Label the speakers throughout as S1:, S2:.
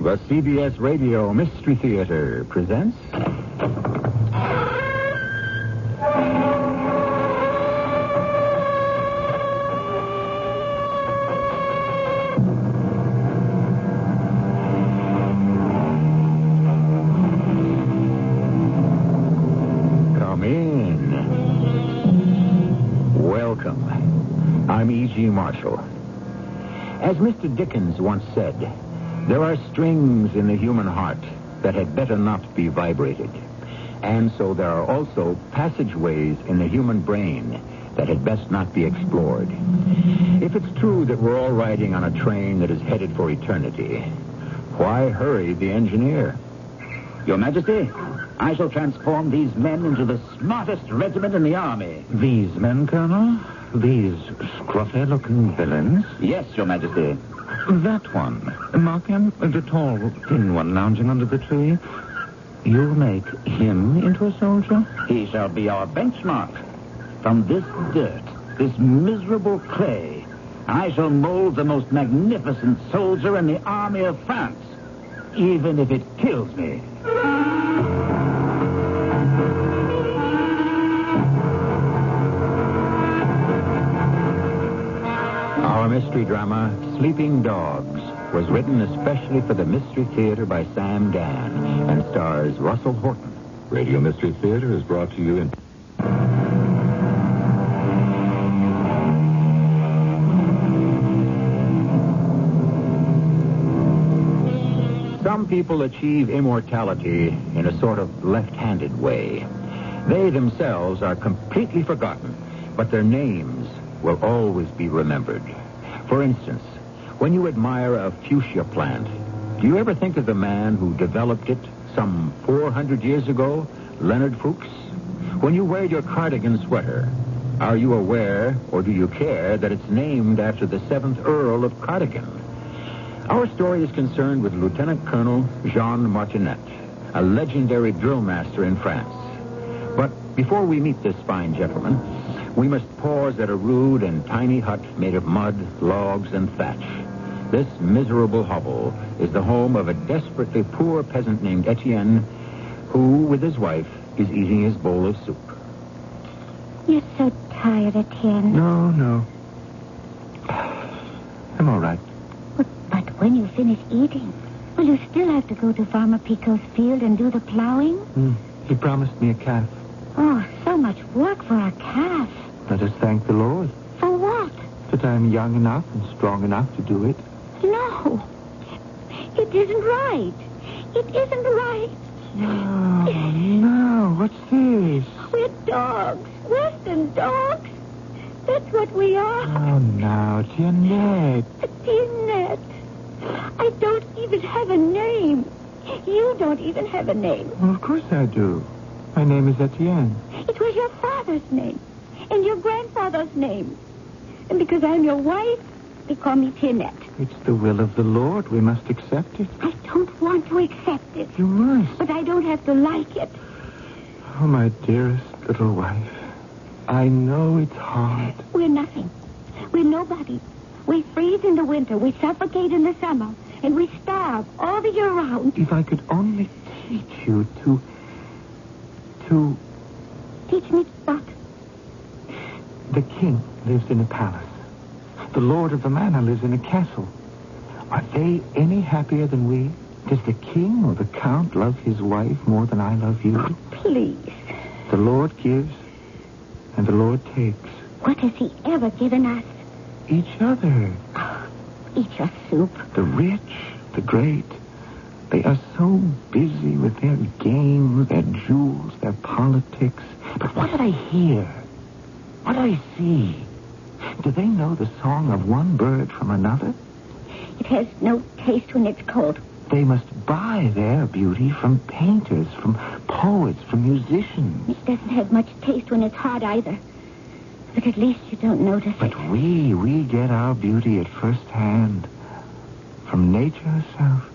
S1: The CBS Radio Mystery Theater presents... Come in. Welcome. I'm E.G. Marshall. As Mr. Dickens once said, there are strings in the human heart that had better not be vibrated. And so there are also passageways in the human brain that had best not be explored. If it's true that we're all riding on a train that is headed for eternity, why hurry the engineer?
S2: Your Majesty, I shall transform these men into the smartest regiment in the army.
S1: These men, Colonel? These scruffy-looking villains?
S2: Yes, Your Majesty.
S1: That one. Mark him, the tall, thin one lounging under the tree. You'll make him into a soldier?
S2: He shall be our benchmark. From this dirt, this miserable clay, I shall mold the most magnificent soldier in the army of France, even if it kills me.
S1: Our mystery drama, Sleeping Dogs, was written especially for the Mystery Theater by Sam Dan and stars Russell Horton.
S3: Radio Mystery Theater is brought to you in...
S1: Some people achieve immortality in a sort of left-handed way. They themselves are completely forgotten, but their names will always be remembered. For instance, when you admire a fuchsia plant, do you ever think of the man who developed it some 400 years ago, Leonard Fuchs? When you wear your cardigan sweater, are you aware, or do you care, that it's named after the 7th Earl of Cardigan? Our story is concerned with Lieutenant Colonel Jean Martinet, a legendary drill master in France. But before we meet this fine gentleman, we must pause at a rude and tiny hut made of mud, logs, and thatch. This miserable hovel is the home of a desperately poor peasant named Etienne, who, with his wife, is eating his bowl of soup.
S4: You're so tired, Etienne.
S1: No. I'm all right.
S4: But when you finish eating, will you still have to go to Farmer Pico's field and do the plowing?
S1: He promised me a calf.
S4: Oh, so much work for a calf.
S1: Let us thank the Lord.
S4: For what?
S1: That I'm young enough and strong enough to do it.
S4: No. It isn't right. It isn't right.
S1: No. What's this?
S4: We're dogs. Western dogs. That's what we are.
S1: Oh, now, Jeanette.
S4: Jeanette. I don't even have a name. You don't even have a name.
S1: Well, of course I do. My name is Etienne.
S4: It was your father's name. And your grandfather's name. And because I'm your wife, they call me Jeanette.
S1: It's the will of the Lord. We must accept it.
S4: I don't want to accept it.
S1: You must.
S4: But I don't have to like it.
S1: Oh, my dearest little wife. I know it's hard.
S4: We're nothing. We're nobody. We freeze in the winter. We suffocate in the summer. And we starve all the year round.
S1: If I could only teach you to...
S4: Teach me what?
S1: The king lives in a palace. The lord of the manor lives in a castle. Are they any happier than we? Does the king or the count love his wife more than I love you?
S4: Oh, please.
S1: The Lord gives, and the Lord takes.
S4: What has he ever given us?
S1: Each other.
S4: Oh, eat your soup.
S1: The rich, the great, they are so busy with their games, their jewels, their politics. But what did I hear? What did I see? Do they know the song of one bird from another?
S4: It has no taste when it's cold.
S1: They must buy their beauty from painters, from poets, from musicians.
S4: It doesn't have much taste when it's hot either. But at least you don't notice it.
S1: But we get our beauty at first hand. From nature herself.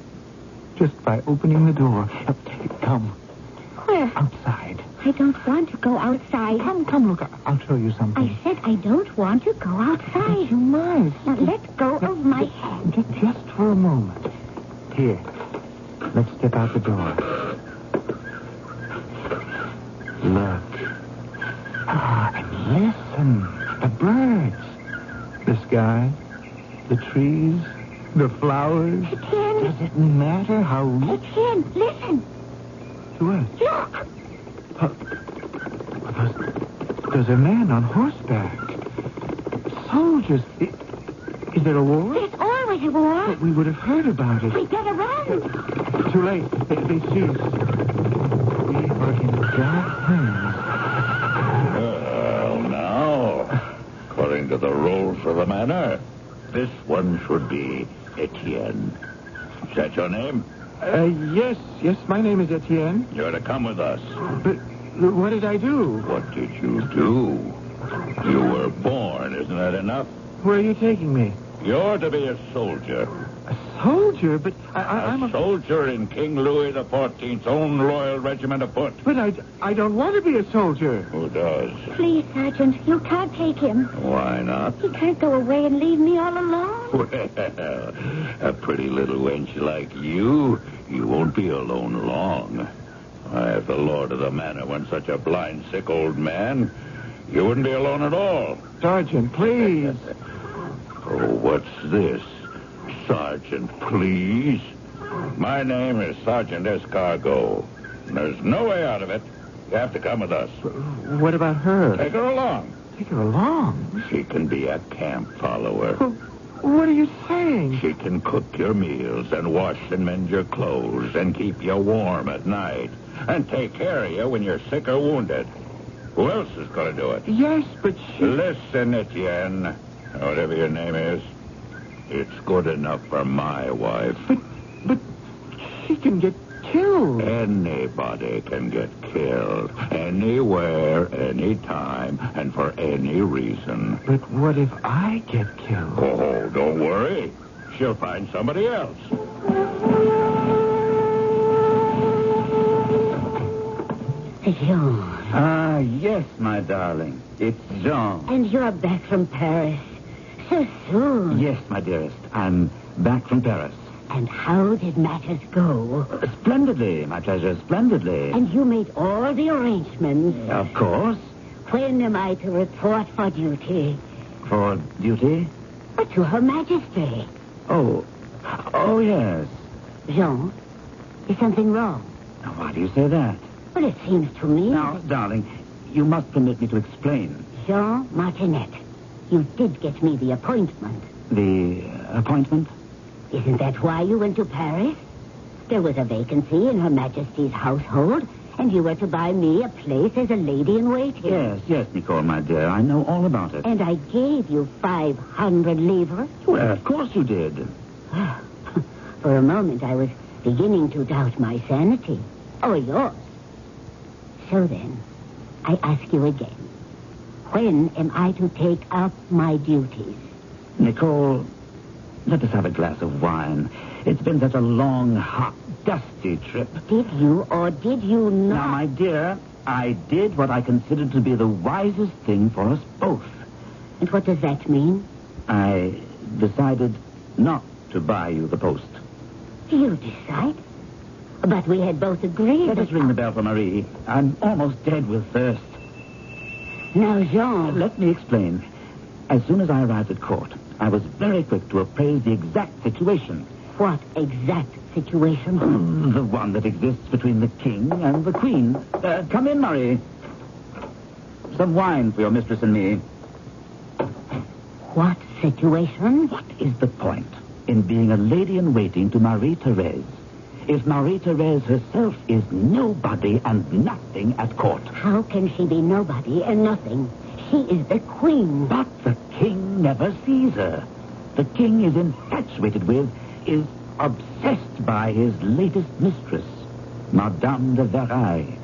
S1: Just by opening the door. Come.
S4: Where?
S1: Outside.
S4: I don't want to go outside.
S1: Come, look. I'll show you something.
S4: I said I don't want to go outside.
S1: But you must.
S4: Now let go of my hand.
S1: Just for a moment. Here. Let's step out the door. Look. And listen. The birds. The sky. The trees. The flowers.
S4: Etienne.
S1: Does it matter how...
S4: Etienne, listen.
S1: To what?
S4: Look.
S1: There's a man on horseback. Soldiers. Is there a war?
S4: There's always a war.
S1: But we would have heard about it.
S4: We better run.
S1: Too late. They see us. We are in dark hands.
S5: Well, now, according to the rules of the manor, this one should be Etienne. Is that your name?
S1: Yes, my name is Etienne.
S5: You're to come with us.
S1: But what did I do?
S5: What did you do? You were born, isn't that enough?
S1: Where are you taking me?
S5: You're to be a soldier.
S1: A soldier? But I'm
S5: a soldier in King Louis XIV's own loyal regiment of foot.
S1: But I don't want to be a soldier.
S5: Who does?
S4: Please, Sergeant, you can't take him.
S5: Why not?
S4: He can't go away and leave me all alone.
S5: Well, a pretty little wench like you won't be alone long. If the lord of the manor weren't such a blind, sick old man, you wouldn't be alone at all.
S1: Sergeant, please.
S5: Oh, what's this? Sergeant, please? My name is Sergeant Escargot. There's no way out of it. You have to come with us.
S1: What about her?
S5: Take her along.
S1: Take her along?
S5: She can be a camp follower.
S1: What are you saying?
S5: She can cook your meals and wash and mend your clothes and keep you warm at night and take care of you when you're sick or wounded. Who else is going to do it?
S1: Yes, but she...
S5: Listen, Etienne. Whatever your name is, it's good enough for my wife.
S1: But she can get killed.
S5: Anybody can get killed. Anywhere, anytime, and for any reason.
S1: But what if I get killed?
S5: Oh, don't worry. She'll find somebody else.
S4: Jean.
S2: Ah, yes, my darling. It's Jean.
S4: And you're back from Paris. So soon.
S2: Yes, my dearest. I'm back from Paris.
S4: And how did matters go?
S2: Splendidly, my pleasure, splendidly.
S4: And you made all the arrangements.
S2: Of course.
S4: When am I to report for duty?
S2: For duty?
S4: But to Her Majesty.
S2: Oh, yes.
S4: Jean, is something wrong?
S2: Now, why do you say that?
S4: Well, it seems to me...
S2: Now, darling, you must permit me to explain.
S4: Jean Martinet, you did get me the appointment.
S2: The appointment?
S4: Isn't that why you went to Paris? There was a vacancy in Her Majesty's household, and you were to buy me a place as a lady-in-waiting.
S2: Yes, Nicole, my dear. I know all about it.
S4: And I gave you 500 livres.
S2: Well, of course you did.
S4: For a moment, I was beginning to doubt my sanity. Or yours. So then, I ask you again. When am I to take up my duties?
S2: Nicole, let us have a glass of wine. It's been such a long, hot, dusty trip.
S4: Did you or did you not?
S2: Now, my dear, I did what I considered to be the wisest thing for us both.
S4: And what does that mean?
S2: I decided not to buy you the post.
S4: You decide? But we had both agreed.
S2: Let us ring the bell for Marie. I'm almost dead with thirst.
S4: Now, Jean...
S2: Let me explain. As soon as I arrived at court, I was very quick to appraise the exact situation.
S4: What exact situation?
S2: The one that exists between the king and the queen. Come in, Marie. Some wine for your mistress and me.
S4: What situation?
S2: What is the point in being a lady-in-waiting to Marie-Therese if Marie-Therese herself is nobody and nothing at court?
S4: How can she be nobody and nothing? She is the queen.
S2: But the king never sees her. The king is infatuated with, is obsessed by his latest mistress, Madame de Verrailles.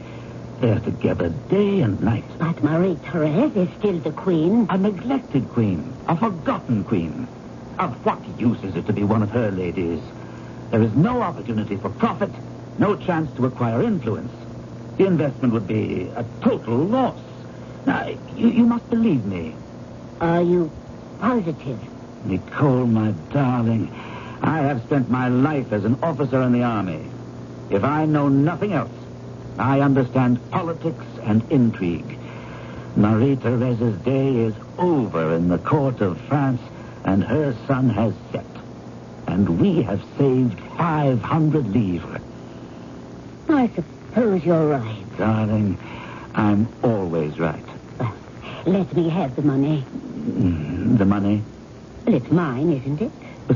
S2: They're together day and night.
S4: But Marie-Therese is still the queen.
S2: A neglected queen, a forgotten queen. Of what use is it to be one of her ladies? There is no opportunity for profit, no chance to acquire influence. The investment would be a total loss. Now, you must believe me.
S4: Are you positive?
S2: Nicole, my darling, I have spent my life as an officer in the army. If I know nothing else, I understand politics and intrigue. Marie Therese's day is over in the court of France, and her sun has set. And we have saved 500 livres.
S4: I suppose you're right.
S2: Darling, I'm always right.
S4: Well, let me have the money.
S2: The money?
S4: Well, it's mine, isn't it?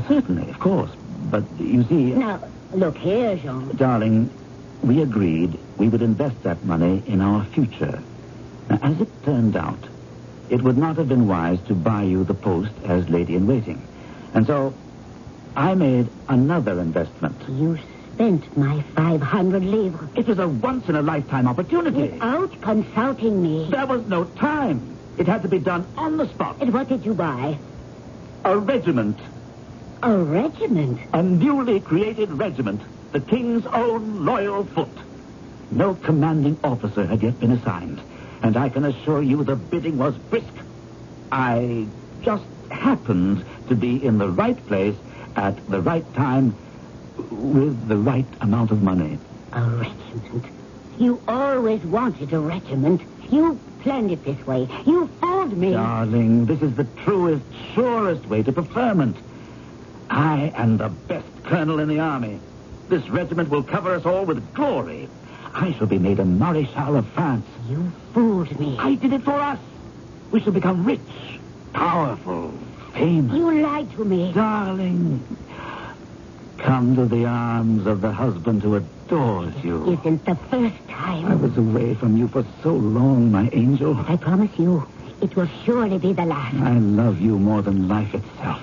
S2: Certainly, of course. But you see...
S4: Now, look here, Jean.
S2: Darling, we agreed we would invest that money in our future. Now, as it turned out, it would not have been wise to buy you the post as lady-in-waiting. And so, I made another investment.
S4: You spent my 500 livres.
S2: It was a once-in-a-lifetime opportunity.
S4: Without consulting me.
S2: There was no time. It had to be done on the spot.
S4: And what did you buy?
S2: A regiment.
S4: A regiment?
S2: A newly created regiment. The King's Own Loyal Foot. No commanding officer had yet been assigned. And I can assure you the bidding was brisk. I just happened to be in the right place at the right time with the right amount of money.
S4: A regiment? You always wanted a regiment. You planned it this way. You fooled me.
S2: Darling, this is the truest, surest way to preferment. I am the best colonel in the army. This regiment will cover us all with glory. I shall be made a Marechal of France.
S4: You fooled me.
S2: I did it for us. We shall become rich, powerful, famous.
S4: You lied to me.
S2: Darling, come to the arms of the husband who adores you.
S4: Isn't the first time.
S2: I was away from you for so long, my angel.
S4: But I promise you, it will surely be the last.
S2: I love you more than life itself.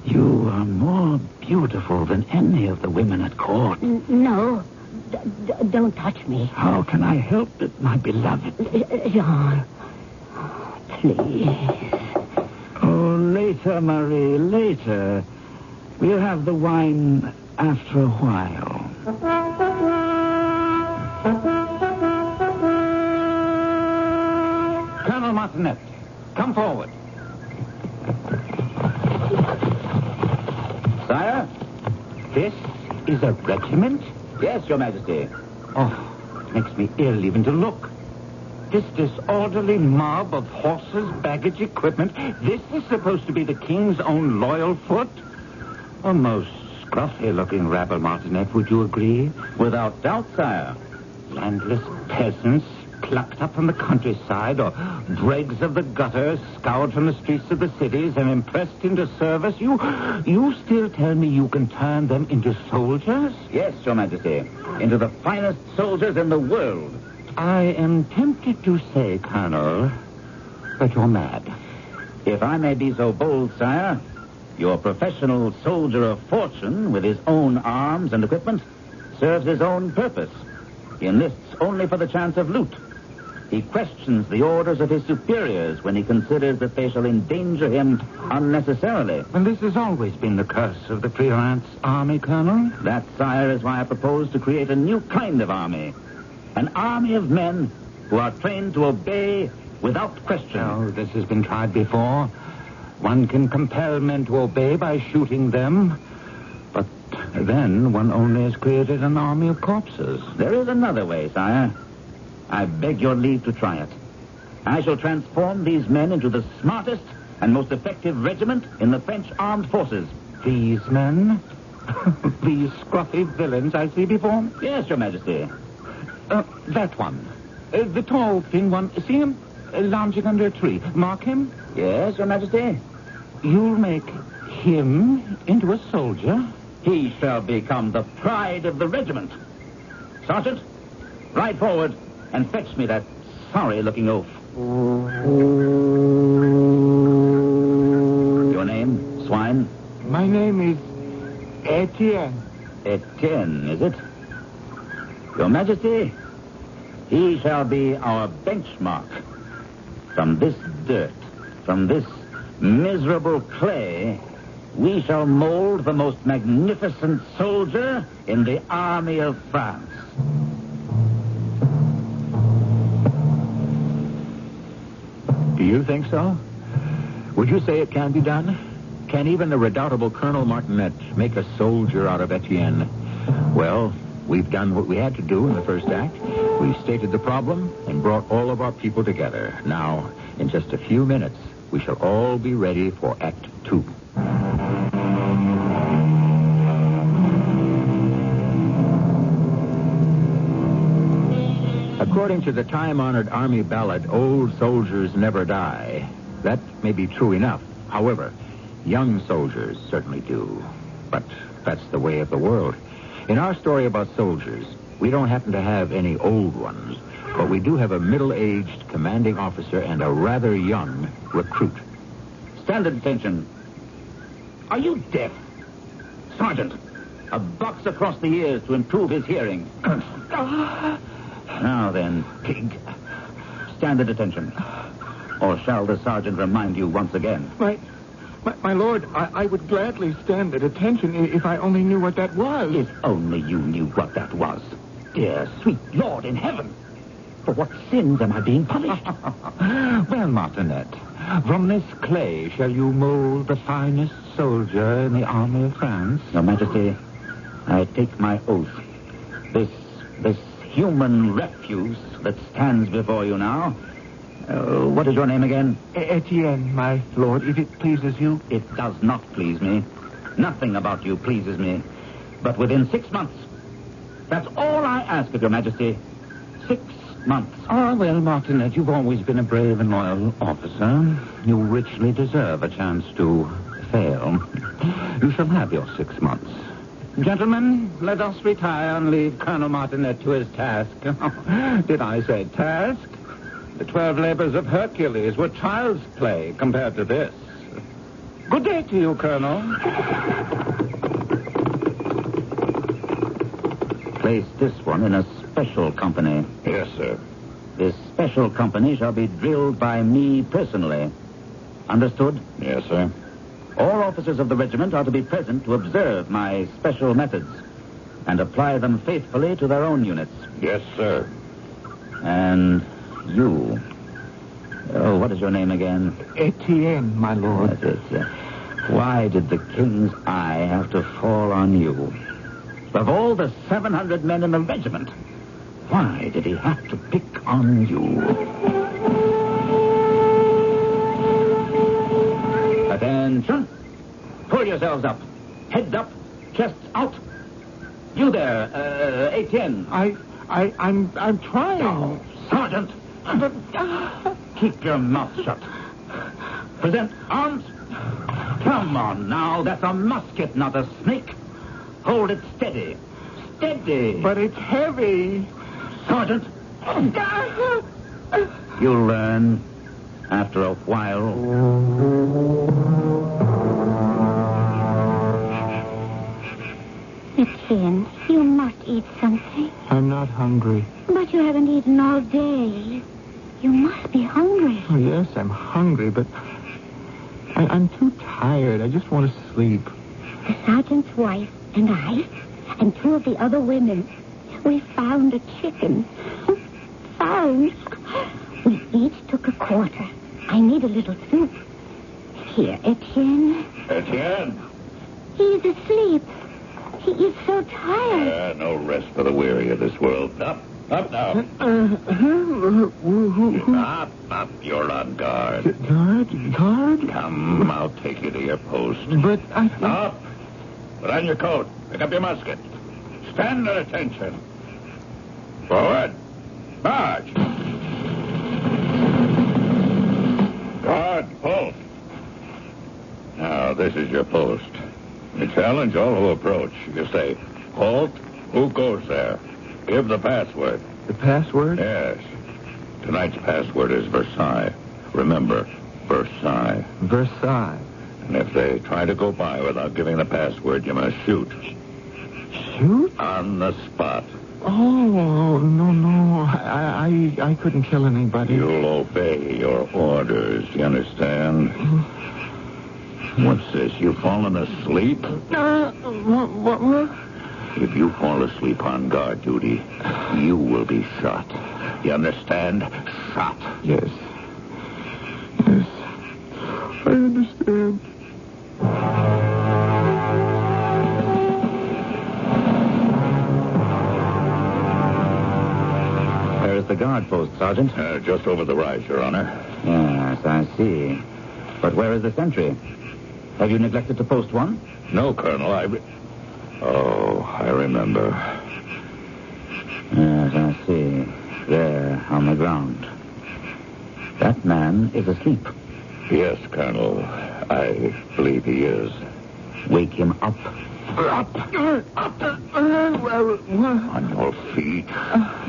S2: You are more beautiful than any of the women at court.
S4: No. Don't touch me.
S2: How can I help it, my beloved?
S4: Jean, please.
S2: Oh, later, Marie, later. We'll have the wine after a while.
S1: Colonel Martinet, come forward.
S2: Sire?
S1: This is a regiment?
S2: Yes, Your Majesty.
S1: Oh, it makes me ill even to look. This disorderly mob of horses, baggage, equipment, this is supposed to be the King's Own Loyal Foot? A most scruffy-looking rabble, Martinet, would you agree?
S2: Without doubt, sire.
S1: Landless peasants plucked up from the countryside, or dregs of the gutters scoured from the streets of the cities and impressed into service. You still tell me you can turn them into soldiers?
S2: Yes, Your Majesty. Into the finest soldiers in the world.
S1: I am tempted to say, Colonel, that you're mad.
S2: If I may be so bold, sire, your professional soldier of fortune, with his own arms and equipment, serves his own purpose. He enlists only for the chance of loot. He questions the orders of his superiors when he considers that they shall endanger him unnecessarily.
S1: And this has always been the curse of the freelance army, Colonel.
S2: That, sire, is why I propose to create a new kind of army. An army of men who are trained to obey without question.
S1: Oh, this has been tried before. One can compel men to obey by shooting them. But then one only has created an army of corpses.
S2: There is another way, sire. I beg your leave to try it. I shall transform these men into the smartest and most effective regiment in the French armed forces.
S1: These men? These scruffy villains I see before me?
S2: Yes, Your Majesty.
S1: That one. The tall, thin one. See him? Lounging under a tree. Mark him?
S2: Yes, Your Majesty.
S1: You'll make him into a soldier?
S2: He shall become the pride of the regiment. Sergeant, ride forward and fetch me that sorry-looking oaf. Your name, swine?
S1: My name is Etienne.
S2: Etienne, is it? Your Majesty, he shall be our benchmark. From this dirt, from this miserable clay, we shall mold the most magnificent soldier in the army of France.
S1: Do you think so? Would you say it can be done? Can even the redoubtable Colonel Martinet make a soldier out of Etienne? Well, We've done what we had to do in the first act. We've stated the problem and brought all of our people together. Now, in just a few minutes, we shall all be ready for Act 2. According to the time-honored Army ballad, old soldiers never die. That may be true enough. However, young soldiers certainly do. But that's the way of the world. In our story about soldiers, we don't happen to have any old ones, but we do have a middle-aged commanding officer and a rather young recruit.
S2: Stand at attention. Are you deaf? Sergeant, a box across the ears to improve his hearing. Now then, pig, stand at attention. Or shall the sergeant remind you once again?
S6: My lord, I would gladly stand at attention if I only knew what that was.
S2: If only you knew what that was. Dear, sweet Lord in heaven. For what sins am I being punished?
S7: Well, Martinet, from this clay shall you mold the finest soldier in the army of France?
S2: Your Majesty, I take my oath. This human refuse that stands before you now... what is your name again?
S6: Etienne, my lord, if it pleases you.
S2: It does not please me. Nothing about you pleases me. But within 6 months. That's all I ask of your Majesty. 6 months.
S7: Oh, well, Martinet, you've always been a brave and loyal officer. You richly deserve a chance to fail. You shall have your 6 months. Gentlemen, let us retire and leave Colonel Martinet to his task. Did I say task? The 12 labors of Hercules were child's play compared to this. Good day to you, Colonel.
S2: Place this one in a special company.
S5: Yes, sir.
S2: This special company shall be drilled by me personally. Understood?
S5: Yes, sir.
S2: All officers of the regiment are to be present to observe my special methods and apply them faithfully to their own units.
S5: Yes, sir.
S2: And you... Oh, what is your name again?
S6: Etienne, my lord.
S2: That's it. Why did the king's eye have to fall on you? Of all the 700 men in the regiment, why did he have to pick on you? Attention. Pull yourselves up. Heads up. Chests out. You there, Etienne.
S6: I'm trying.
S2: Oh, Sergeant. Keep your mouth shut. Present arms. Come on now. That's a musket, not a snake. Hold it steady. Steady.
S6: But it's heavy.
S2: Sergeant. You'll learn after a while.
S4: Etienne, you must eat something.
S6: I'm not hungry.
S4: But you haven't eaten all day. You must be hungry.
S6: Oh, yes, I'm hungry, but I'm too tired. I just want to sleep.
S4: The sergeant's wife and I and 2 of the other women, we found a chicken. Found. We each took a quarter. I need a little soup. Here, Etienne.
S5: Etienne.
S4: He's asleep. He is so tired.
S5: No rest for the weary of this world. Up now. Up. You're on guard.
S6: Guard?
S5: Come, I'll take you to your post.
S6: But I...
S5: Up. Put on your coat. Pick up your musket. Stand at attention. Forward. March. Guard, pull. Now, this is your post. You challenge all who approach. You say, halt, who goes there? Give the password.
S6: The password?
S5: Yes. Tonight's password is Versailles. Remember, Versailles.
S6: Versailles.
S5: And if they try to go by without giving the password, you must shoot.
S6: Shoot?
S5: On the spot.
S6: Oh, no. I couldn't kill anybody.
S5: You'll obey your orders, you understand? What's this? You've fallen asleep?
S6: What?
S5: If you fall asleep on guard duty, you will be shot. You understand? Shot.
S6: Yes. I understand.
S2: Where's the guard post, Sergeant?
S5: Just over the rise, Your Honor.
S2: Yes, I see. But where is the sentry? Have you neglected to post one?
S5: No, Colonel, I remember.
S2: Yes, I see. There, on the ground. That man is asleep.
S5: Yes, Colonel. I believe he is.
S2: Wake him up.
S5: Up! On your feet.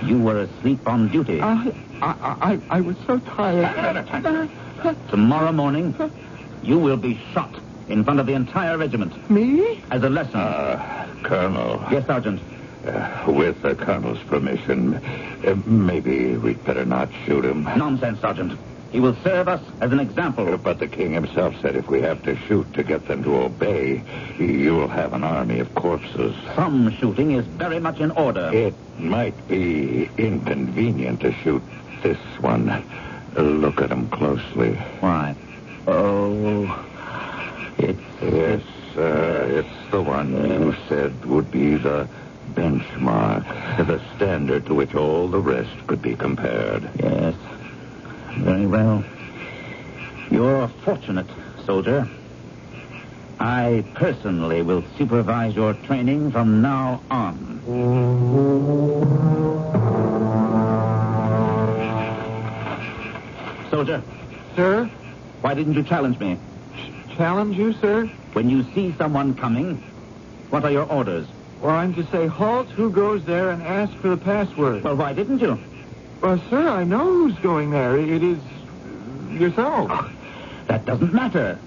S2: You were asleep on duty.
S6: I was so tired.
S2: Tomorrow morning, you will be shot in front of the entire regiment.
S6: Me?
S2: As a lesson.
S5: Colonel.
S2: Yes, Sergeant.
S5: With the Colonel's permission, maybe we'd better not shoot him.
S2: Nonsense, Sergeant. He will serve us as an example.
S5: But the king himself said if we have to shoot to get them to obey, you'll have an army of corpses.
S2: Some shooting is very much in order.
S5: It might be inconvenient to shoot this one. Look at him closely.
S2: Why? Oh,
S5: Yes, it's the one you said would be the benchmark, the standard to which all the rest could be compared.
S2: yes. Very well. You're fortunate, soldier. I personally will supervise your training from now on. Soldier,
S6: Sir?
S2: why didn't you challenge me?
S6: Challenge you, sir?
S2: When you see someone coming, what are your orders?
S6: Well, I'm to say, halt, who goes there, and ask for the password.
S2: Well, why didn't you?
S6: Well, sir, I know who's going there. It is yourself.
S2: That doesn't matter.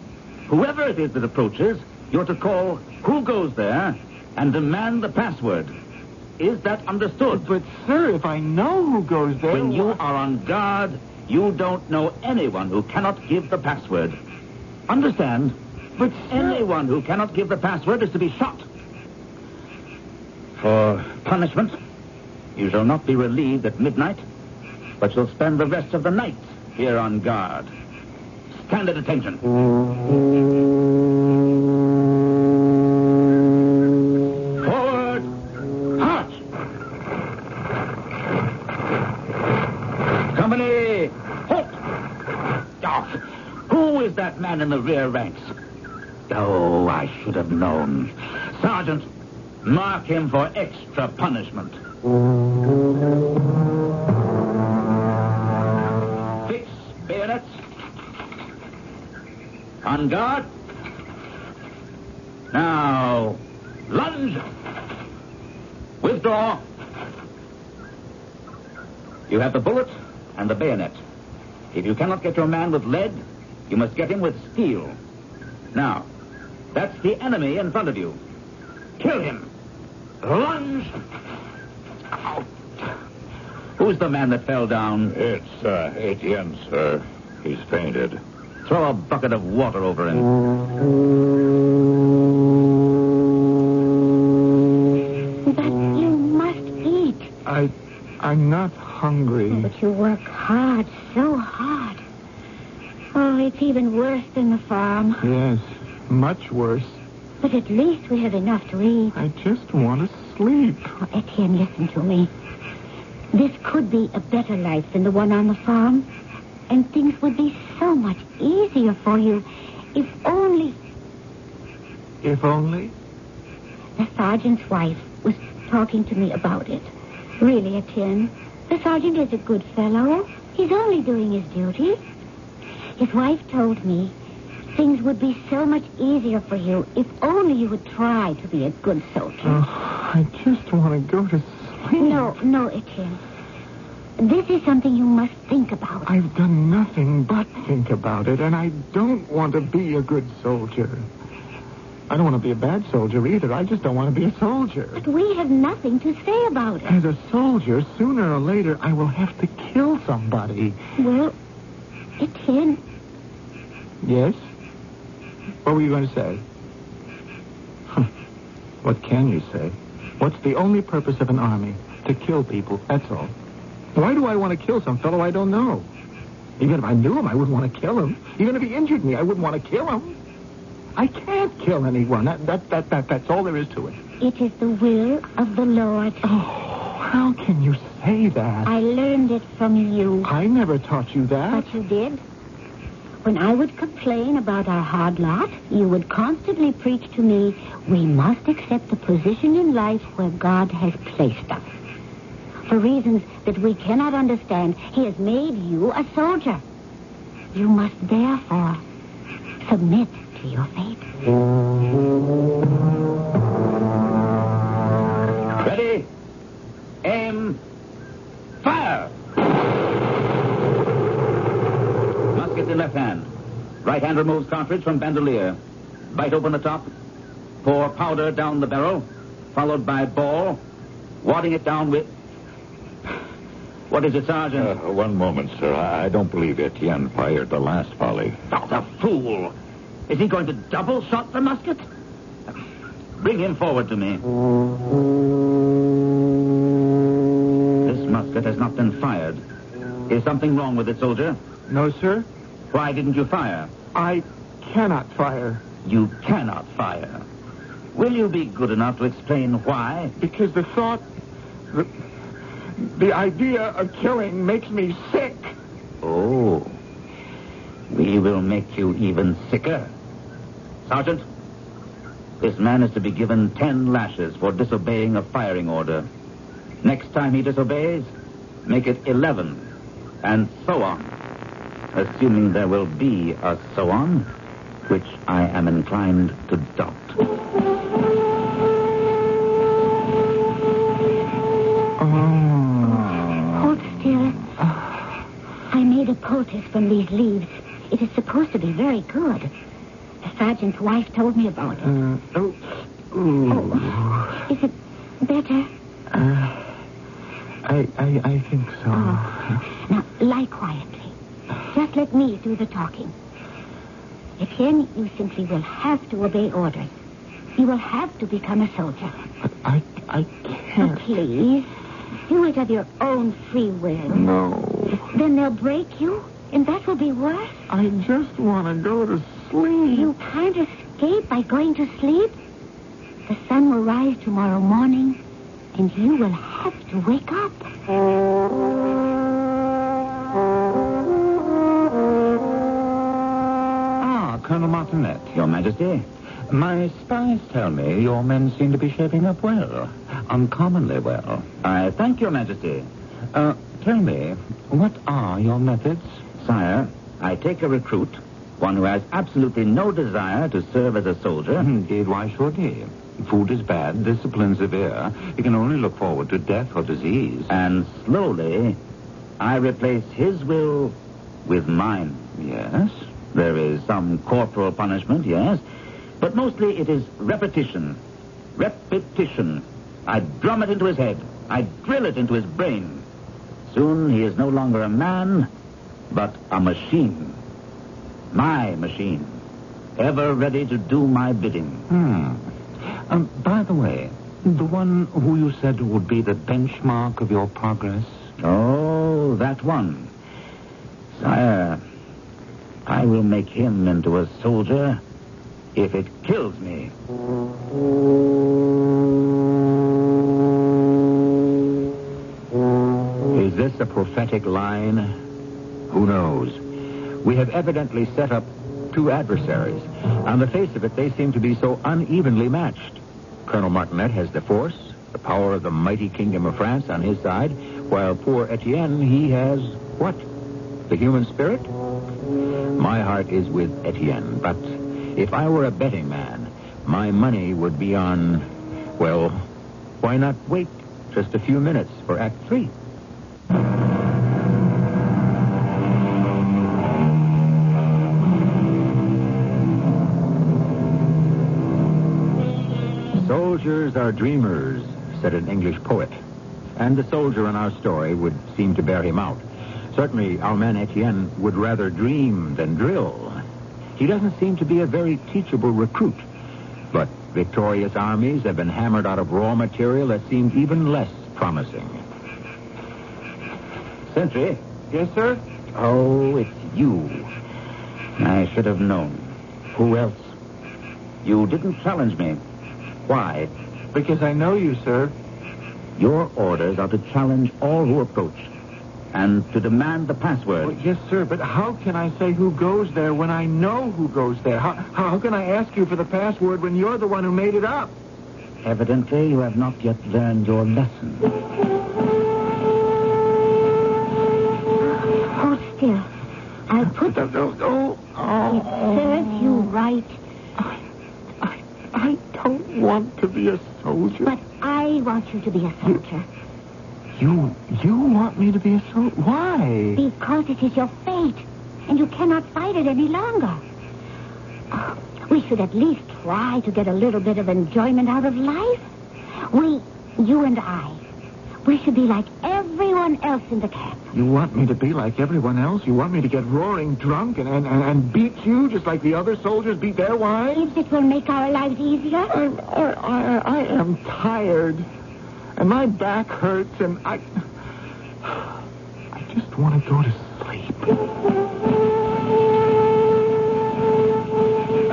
S2: Whoever it is that approaches, you're to call who goes there and demand the password. Is that understood?
S6: But, sir, if I know who goes there...
S2: When you are on guard, you don't know anyone who cannot give the password. Understand?
S6: But, sir...
S2: Anyone who cannot give the password is to be shot. For punishment, you shall not be relieved at midnight, but shall spend the rest of the night here on guard. Stand at attention. Forward! March! Company! Halt! Oh, who is that man in the rear ranks? Oh, I should have known. Sergeant, mark him for extra punishment. Fix bayonets. On guard. Now, lunge. Withdraw. You have the bullet and the bayonet. If you cannot get your man with lead, you must get him with steel. Now, that's the enemy in front of you. Kill him. Lunge. Out. Who's the man that fell down?
S5: It's Etienne, sir. He's fainted.
S2: Throw a bucket of water over him.
S4: But you must eat.
S6: I'm not hungry.
S4: But you work hard, so hard. Oh, it's even worse than the farm.
S6: Yes, much worse.
S4: But at least we have enough to eat.
S6: I just want to sleep.
S4: Oh, Etienne, listen to me. This could be a better life than the one on the farm. And things would be so much easier for you if only...
S6: If only?
S4: The sergeant's wife was talking to me about it. Really, Etienne, the sergeant is a good fellow. He's only doing his duty. His wife told me things would be so much easier for you if only you would try to be a good soldier.
S6: Oh, I just want to go to sleep.
S4: No, Etienne. This is something you must think about.
S6: I've done nothing but think about it, and I don't want to be a good soldier. I don't want to be a bad soldier either. I just don't want to be a soldier.
S4: But we have nothing to say about it.
S6: As a soldier, sooner or later, I will have to kill somebody.
S4: Well, Etienne...
S6: Yes? What were you going to say? What can you say? What's the only purpose of an army? To kill people, that's all. Why do I want to kill some fellow I don't know? Even if I knew him, I wouldn't want to kill him. Even if he injured me, I wouldn't want to kill him. I can't kill anyone. That's all there is to it.
S4: It is the will of the Lord.
S6: Oh, How can you say that?
S4: I learned it from you.
S6: I never taught you that.
S4: But you did. When I would complain about our hard lot, you would constantly preach to me, we must accept the position in life where God has placed us. For reasons that we cannot understand, he has made you a soldier. You must therefore submit to your fate.
S2: Ready? Aim. Fire! Musket in left hand. Right hand removes cartridge from bandolier. Bite open the top. Pour powder down the barrel, followed by ball, wadding it down with... What is it, Sergeant?
S5: One moment, sir. I don't believe Etienne fired the last volley.
S2: Oh, the fool! Is he going to double shot the musket? Bring him forward to me. This musket has not been fired. Is something wrong with it, soldier?
S6: No, sir.
S2: Why didn't you fire?
S6: I cannot fire.
S2: You cannot fire. Will you be good enough to explain why?
S6: Because the thought... The idea of killing makes me sick.
S2: Oh. We will make you even sicker. Sergeant, this man is to be given 10 lashes for disobeying a firing order. Next time he disobeys, make it 11, and so on. Assuming there will be a so on, which I am inclined to doubt.
S4: Hold still. I made a poultice from these leaves. It is supposed to be very good. The sergeant's wife told me about it. Is it better?
S6: I think so.
S4: Now, lie quietly. Just let me do the talking. Etienne, you simply will have to obey orders. You will have to become a soldier.
S6: But I can't.
S4: Oh, please. Do it of your own free will.
S6: No.
S4: Then they'll break you, and that will be worse.
S6: I just want to go to sleep.
S4: You can't escape by going to sleep. The sun will rise tomorrow morning, and you will have to wake up.
S7: Colonel Martinet.
S2: Your Majesty?
S7: My spies tell me your men seem to be shaping up well. Uncommonly well.
S2: I thank your Majesty.
S7: Tell me, what are your methods?
S2: Sire, I take a recruit, one who has absolutely no desire to serve as a soldier.
S7: Indeed, why should he? Food is bad, discipline severe. He can only look forward to death or disease.
S2: And slowly, I replace his will with mine.
S7: Yes?
S2: There is some corporal punishment, yes. But mostly it is repetition. Repetition. I drum it into his head. I drill it into his brain. Soon he is no longer a man, but a machine. My machine. Ever ready to do my bidding.
S7: By the way, the one who you said would be the benchmark of your progress?
S2: Oh, that one. Sire, I will make him into a soldier if it kills me.
S1: Is this a prophetic line? Who knows? We have evidently set up two adversaries. On the face of it, they seem to be so unevenly matched. Colonel Martinet has the force, the power of the mighty kingdom of France on his side, while poor Etienne, he has what? The human spirit? My heart is with Etienne, but if I were a betting man, my money would be on, well, why not wait just a few minutes for Act 3? Soldiers are dreamers, said an English poet. And the soldier in our story would seem to bear him out. Certainly, our man Etienne would rather dream than drill. He doesn't seem to be a very teachable recruit. But victorious armies have been hammered out of raw material that seemed even less promising.
S2: Sentry?
S6: Yes, sir?
S2: Oh, it's you. I should have known. Who else? You didn't challenge me. Why?
S6: Because I know you, sir.
S2: Your orders are to challenge all who approach and to demand the password.
S6: Well, yes, sir, but how can I say who goes there when I know who goes there? How can I ask you for the password when you're the one who made it up?
S2: Evidently, you have not yet learned your lesson.
S4: Hold still. I'll put...
S6: No.
S4: It serves you right.
S6: I don't want to be a soldier.
S4: But I want you to be a soldier.
S6: You want me to be a soldier? Why?
S4: Because it is your fate, and you cannot fight it any longer. We should at least try to get a little bit of enjoyment out of life. You and I, we should be like everyone else in the camp.
S6: You want me to be like everyone else? You want me to get roaring drunk and beat you just like the other soldiers beat their wives?
S4: If it will make our lives easier.
S6: I am tired. And my back hurts, and I just want to go to sleep.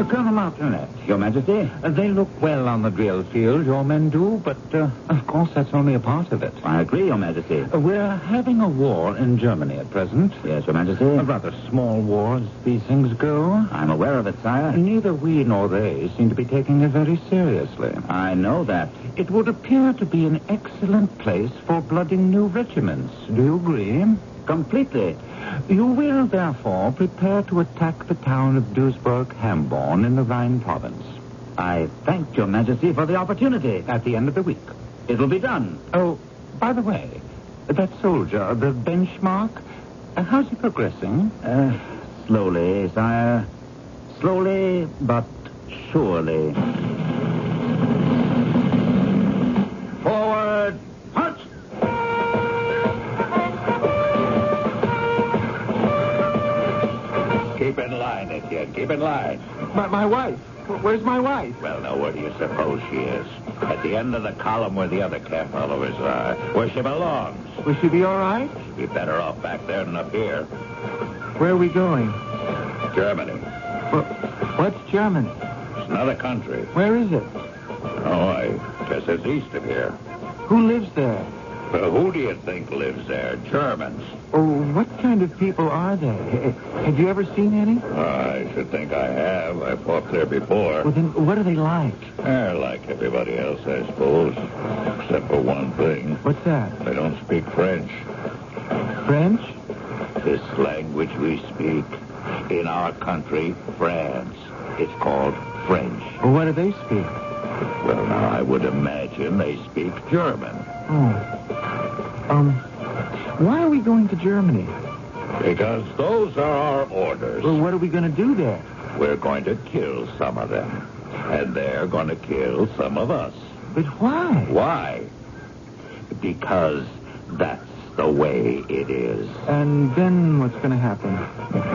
S7: Colonel Martinet, Your Majesty. They look well on the drill field, your men do, but, of course, that's only a part of it.
S2: I agree, Your Majesty.
S7: We're having a war in Germany at present.
S2: Yes, Your Majesty.
S7: A rather small war as these things go.
S2: I'm aware of it, sire.
S7: Neither we nor they seem to be taking it very seriously.
S2: I know that.
S7: It would appear to be an excellent place for blooding new regiments. Do you agree?
S2: Completely.
S7: You will, therefore, prepare to attack the town of Duisburg-Hamborn in the Rhine province.
S2: I thank Your Majesty for the opportunity.
S7: At the end of the week.
S2: It will be done.
S7: Oh, by the way, that soldier, the benchmark, how's he progressing?
S2: Slowly, sire. Slowly, but surely. Forward, march!
S5: Keep in line, Etienne. Keep in line.
S6: My wife. Where's my wife?
S5: Well, now, where do you suppose she is? At the end of the column where the other camp followers are. Where she belongs.
S6: Will she be all right?
S5: She'd be better off back there than up here.
S6: Where are we going?
S5: Germany.
S6: What's Germany?
S5: It's another country.
S6: Where is it?
S5: Oh, I guess it's east of here.
S6: Who lives there?
S5: Well, who do you think lives there? Germans.
S6: Oh, what kind of people are they? Have you ever seen any?
S5: I should think I have. I fought there before.
S6: Well, then what are they like?
S5: They're like everybody else, I suppose. Except for one thing.
S6: What's that?
S5: They don't speak French.
S6: French?
S5: This language we speak in our country, France. It's called French.
S6: Well, what do they speak?
S5: Well, now, I would imagine they speak German.
S6: Oh. Why are we going to Germany?
S5: Because those are our orders.
S6: Well, what are we going to do there?
S5: We're going to kill some of them. And they're going to kill some of us.
S6: But why?
S5: Why? Because that's the way it is.
S6: And then what's going to happen?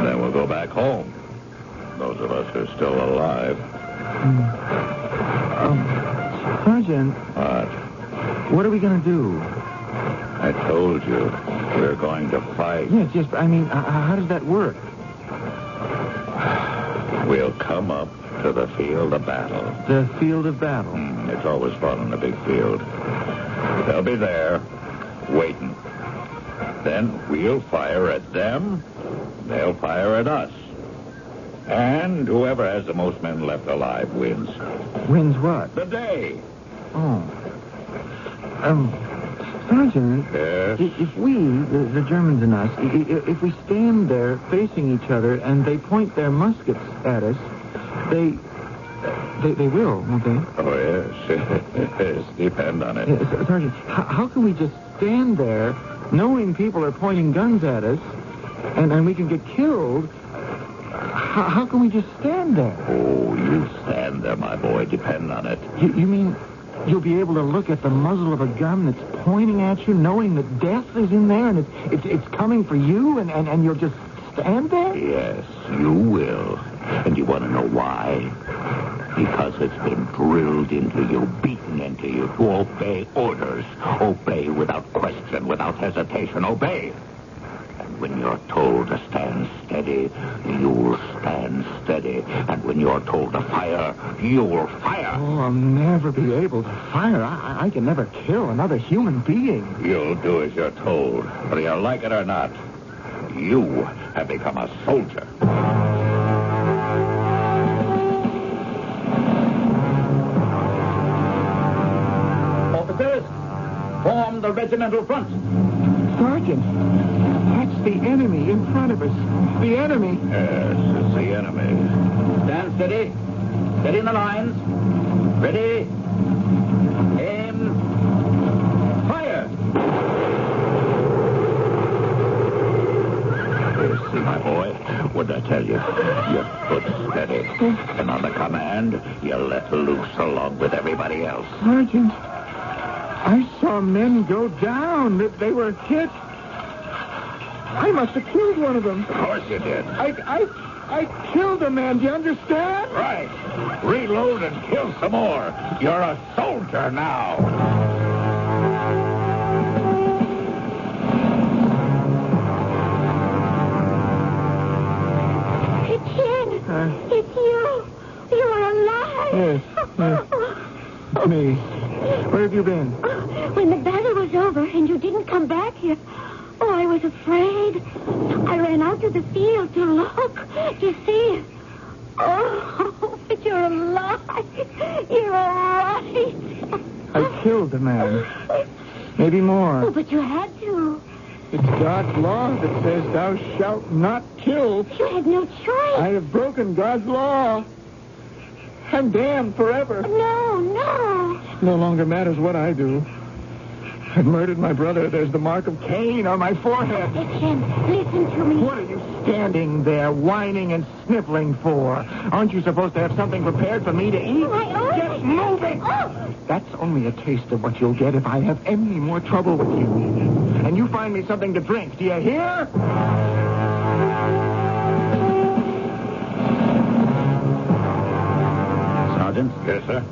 S5: Then we'll go back home. Those of us who are still alive.
S6: Sergeant. What are we going to do?
S5: I told you, we're going to fight.
S6: Yes, but I mean, how does that work?
S5: We'll come up to the field of battle.
S6: The field of battle?
S5: It's always fun in a big field. They'll be there, waiting. Then we'll fire at them. They'll fire at us. And whoever has the most men left alive wins.
S6: Wins what?
S5: The day.
S6: Oh. Sergeant.
S5: Yes?
S6: If we, the Germans and us, if we stand there facing each other and they point their muskets at us, they will, won't they?
S5: Oh, yes. Depend on it.
S6: Sergeant, how can we just stand there knowing people are pointing guns at us and we can get killed? How can we just stand there?
S5: Oh, you stand there, my boy. Depend on it.
S6: You mean you'll be able to look at the muzzle of a gun that's pointing at you, knowing that death is in there and it's coming for you, and you'll just stand there?
S5: Yes, you will. And you want to know why? Because it's been drilled into you, beaten into you to obey orders. Obey without question, without hesitation. Obey. And When you're told to stand steady, you'll stand steady. And when you're told to fire, you'll fire.
S6: Oh, I'll never be able to fire. I can never kill another human being.
S5: You'll do as you're told, whether you like it or not. You have become a soldier.
S2: Officers, form the regimental front.
S6: Sergeant, that's the enemy in front of us. The enemy.
S5: Yes, it's the enemy.
S2: Stand steady. Steady in the lines. Ready. Aim. Fire.
S5: See, my boy, what did I tell you? You put steady. And on the command, you let loose along with everybody else.
S6: Sergeant, I saw men go down. They were hit. I must have killed one of them.
S5: Of course you did.
S6: I killed a man. Do you understand?
S5: Right. Reload and kill some more. You're a soldier now.
S4: It's you. You are alive.
S6: Yes. It's me. Where have you been?
S4: When the battle was over and you didn't come back here, I was afraid. I ran out to the field to look, to see. Oh, but you're alive. You're all right.
S6: I killed a man. Maybe more.
S4: Oh, but you had to.
S6: It's God's law that says thou shalt not kill.
S4: You had no choice.
S6: I have broken God's law. I'm damned forever.
S4: No.
S6: No longer matters what I do. I've murdered my brother. There's the mark of Cain on my forehead.
S4: Etienne, listen to me.
S6: What are you standing there whining and sniffling for? Aren't you supposed to have something prepared for me to eat? Get moving!
S4: Oh.
S6: That's only a taste of what you'll get if I have any more trouble with you. And you find me something to drink. Do you hear?
S2: Sergeant?
S5: Yes, sir?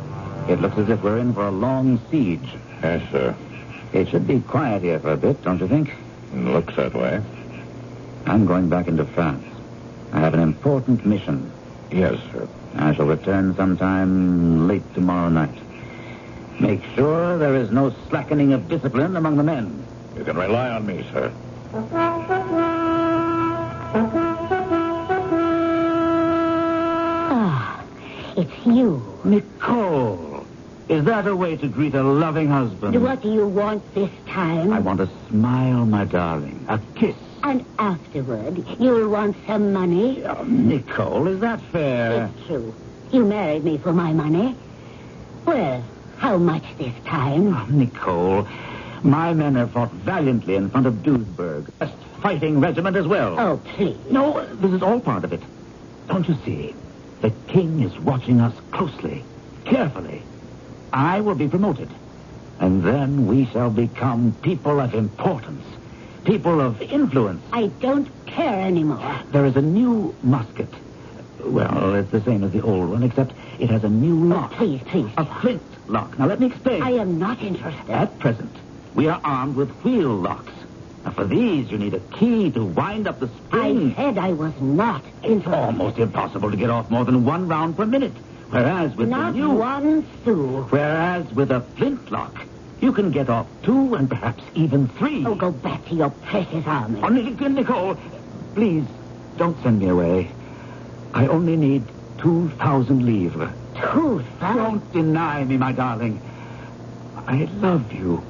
S2: It looks as if we're in for a long siege.
S5: Yes, sir.
S2: It should be quiet here for a bit, don't you think?
S5: Looks that way.
S2: I'm going back into France. I have an important mission.
S5: Yes, sir.
S2: I shall return sometime late tomorrow night. Make sure there is no slackening of discipline among the men.
S5: You can rely on me, sir.
S4: Ah, it's you.
S2: Nicole! Is that a way to greet a loving husband?
S4: What do you want this time?
S2: I want a smile, my darling. A kiss.
S4: And afterward, you'll want some money.
S2: Oh, Nicole, is that fair?
S4: It's true. You married me for my money. Well, how much this time?
S2: Oh, Nicole, my men have fought valiantly in front of Duisburg. Best fighting regiment as well.
S4: Oh, please.
S2: No, this is all part of it. Don't you see? The king is watching us closely, carefully. I will be promoted. And then we shall become people of importance. People of influence.
S4: I don't care anymore.
S2: There is a new musket. Well, it's the same as the old one, except it has a new lock.
S4: Oh, please.
S2: A flint lock. Now, let me explain.
S4: I am not interested.
S2: At present, we are armed with wheel locks. Now, for these, you need a key to wind up the spring.
S4: I said I was not interested.
S2: Almost impossible to get off more than one round per minute. Whereas with
S4: Not
S2: the new...
S4: one sou.
S2: Whereas with a flint lock, you can get off 2 and perhaps even 3.
S4: Oh, go back to your precious army.
S2: Oh, Nicole, please, don't send me away. I only need 2,000 livres.
S4: 2,000?
S2: Don't deny me, my darling. I love you.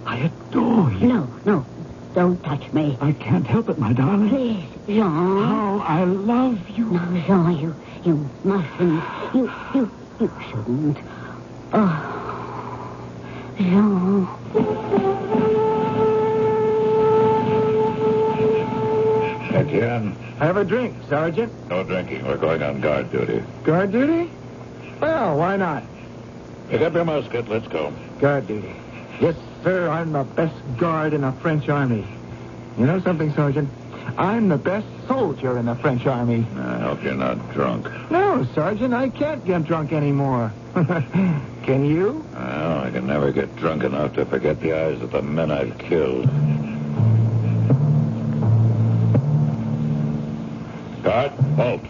S2: I adore you.
S4: No. Don't touch me.
S2: I can't help it, my darling.
S4: Please, Jean.
S2: How I love you.
S4: No, Jean, you mustn't. You shouldn't. Oh, Jean.
S5: Etienne,
S6: Have a drink, Sergeant.
S5: no drinking. We're going on guard duty.
S6: Guard duty? Well, why not?
S5: Pick up your musket. Let's go.
S6: Guard duty. Yes, sir, I'm the best guard in the French army. You know something, Sergeant? I'm the best soldier in the French army.
S5: I hope you're not drunk.
S6: No, Sergeant, I can't get drunk anymore. Can you?
S5: Well, I can never get drunk enough to forget the eyes of the men I've killed. Guard, halt.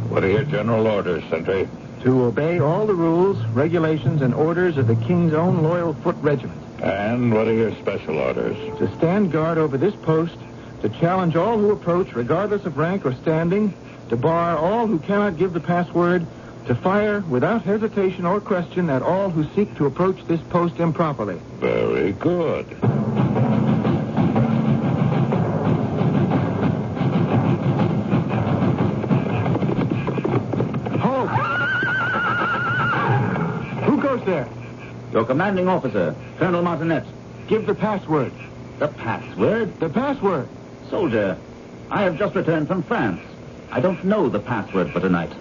S5: What are your general orders, Sentry?
S6: To obey all the rules, regulations, and orders of the King's Own Loyal Foot Regiment.
S5: And what are your special orders?
S6: To stand guard over this post, to challenge all who approach, regardless of rank or standing, to bar all who cannot give the password, to fire without hesitation or question at all who seek to approach this post improperly.
S5: Very good.
S6: Halt! Who goes there?
S2: Your commanding officer, Colonel Martinet.
S6: Give the password.
S2: The password?
S6: The password.
S2: Soldier, I have just returned from France. I don't know the password for tonight.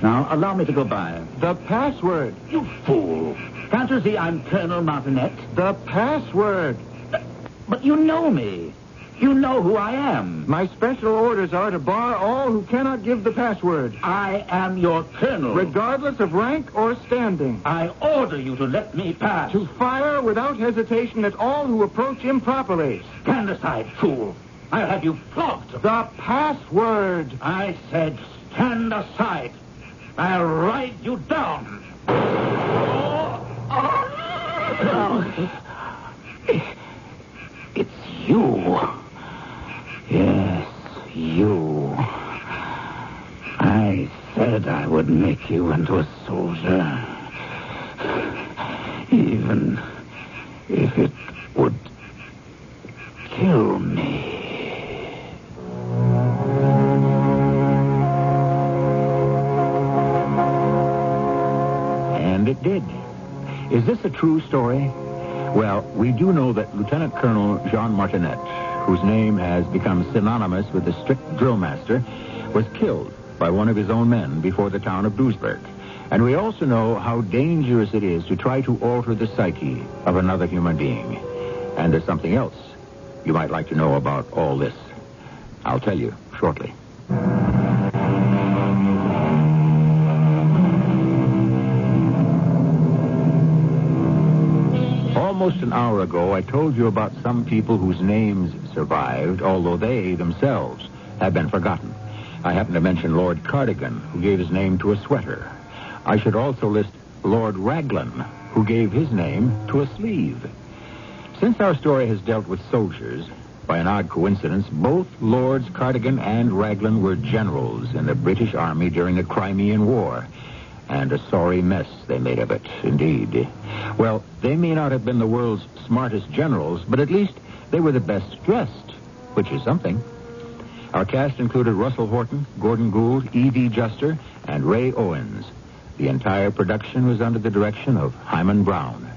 S2: Now, allow me to go by.
S6: The password.
S2: You fool. Can't you see I'm Colonel Martinet?
S6: The password.
S2: But you know me. You know who I am.
S6: My special orders are to bar all who cannot give the password.
S2: I am your colonel.
S6: Regardless of rank or standing.
S2: I order you to let me pass.
S6: To fire without hesitation at all who approach improperly.
S2: Stand aside, fool. I'll have you flogged.
S6: The password.
S2: I said stand aside. I'll ride you down. It's you. Yes, you. I said I would make you into a soldier. Even if it would kill me.
S1: And it did. Is this a true story? Well, we do know that Lieutenant Colonel Jean Martinet, whose name has become synonymous with the strict drill master, was killed by one of his own men before the town of Duisburg. And we also know how dangerous it is to try to alter the psyche of another human being. And there's something else you might like to know about all this. I'll tell you shortly. Almost an hour ago, I told you about some people whose names survived, although they themselves have been forgotten. I happen to mention Lord Cardigan, who gave his name to a sweater. I should also list Lord Raglan, who gave his name to a sleeve. Since our story has dealt with soldiers, by an odd coincidence, both Lords Cardigan and Raglan were generals in the British Army during the Crimean War. And a sorry mess they made of it, indeed. Well, they may not have been the world's smartest generals, but at least they were the best dressed, which is something. Our cast included Russell Horton, Gordon Gould, E.V. Juster, and Ray Owens. The entire production was under the direction of Himan Brown.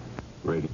S1: Radio.